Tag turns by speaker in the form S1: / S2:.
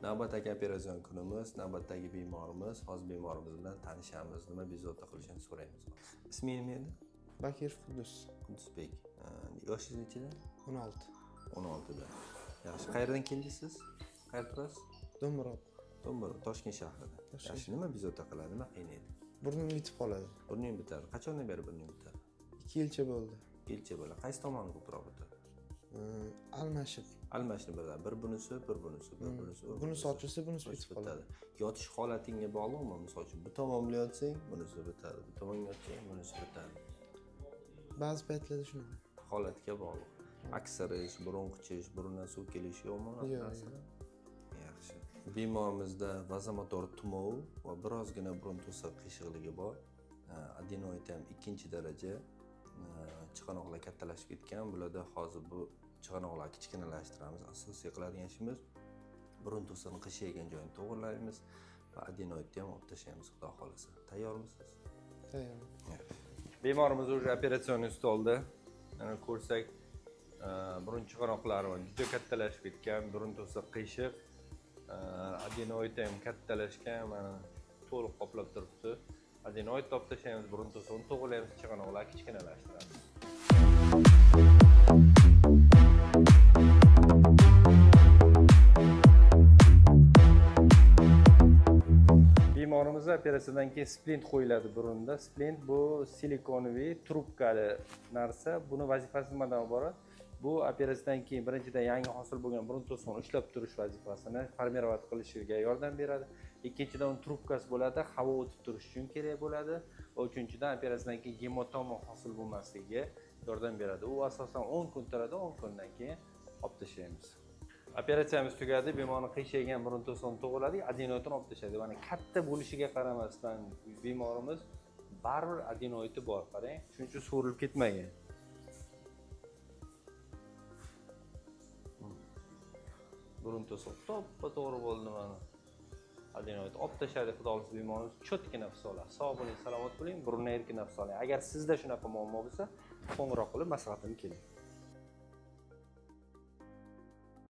S1: Navbatdagi operatsion kunimiz, navbatdagi bemorimiz, hozir bemorimiz bilan tanishamiz, nima bezovta qilishini so'raymiz. Ismingiz nima edi?
S2: Bakir Qudus.
S1: Qudusbek. Yoshingiz nechida?
S2: 16.
S1: 16 da. Yaxshi, qayerdan keldingiz siz? Qayerda turasiz?
S2: Do'mbiroq.
S1: Do'mbiroq, Toshkent shahrida. Yaxshi, nima bezovta qiladi, nima qiynaydi?
S2: Burnim bitib qoladi.
S1: Burning bitadi. Qachondan beri burning bitadi?
S2: 2 yilcha bo'ldi.
S1: 2 yilcha bo'ldi. Qaysi tomoni ko'proq bitadi?
S2: Almashib.
S1: Almashni biladi. Bir bunisi, bir bunisi, bir bunisi.
S2: Bunisi ochilsa, bunisi bitib qoladi.
S1: Yotish holatingga bog'liqmi? Masalan, bu tomon bilan yotsang, bunisi bitadi. Bu tomonga yotsang, bunisi bitadi.
S2: Ba'zi paytlarda shunaqa.
S1: Holatga bog'liq. Aksirish, burun qichish, burundan suv kelishi yo'qmi?
S2: Yo'q.
S1: Yaxshi. Bemorimizda vazomotor tumov va birozgina burun to'siq qiyshiqligi bor. Adenoid ham 2-daraja. Chiqanoqlar kattalashib ketgan. Bularda hozir bu chiqanoqlarni kichkinalashtiramiz. Asosiy qiladigan ishimiz burun to'siqni qiyshaygan joyini to'g'rilaymiz va adenoidni ham olib tashlaymiz, xudo xolasa. Tayyormisiz?
S2: Tayyor.
S1: Bemorimiz уже operatsion stolda. Mana ko'rsak, burun chiqanoqlari juda kattalashib ketgan, burun to'siq qiyshiq, adenoid ham kattalashgan, mana to'liq qoplab turibdi. Adenoid olib tashlaymiz, burun to'siqni to'g'rilaymiz, chiqanoqlarni kichkinalashtiramiz. Bemorimiz operatsiyadan keyin splint qo'yiladi burunda. Splint bu silikonoviy trubkali narsa. Buni vazifasi nimadan iborat? Bu operatsiyadan keyin birinchidan yangi hosil bo'lgan burun to'siqni ushlab turish vazifasini formirovat qilishiga yordam beradi. Ikkinchidan uni trubkasi bo'ladi, havo o'tib turishi uchun kerak bo'ladi. Va uchinchidan operatsiyadan keyin gematoma hosil bo'lmasligiga yordam beradi. U asosan 10 kun turadi, 10 kundan keyin olib tashlaymiz. Operatsiyamiz tugadi, bemorning qiyshaygan burun to'siqni to'g'riladik, adenoidni olib tashladik. Mana katta bo'lishiga qaramasdan bemorimiz baribir adenoidi bor, qarang. Shuning uchun so'rilib ketmagan. Burun to'siq to'g'ri bo'ldi mana. Adenoid olib tashladik, xudo xolasa bemorimiz cho'tki nafas oladi. Sog' bo'ling, salomat bo'ling, burundan erkin nafas oling. Agar sizda shunaqa muammo bo'lsa, qo'ng'iroq qilib maslahatimni keling.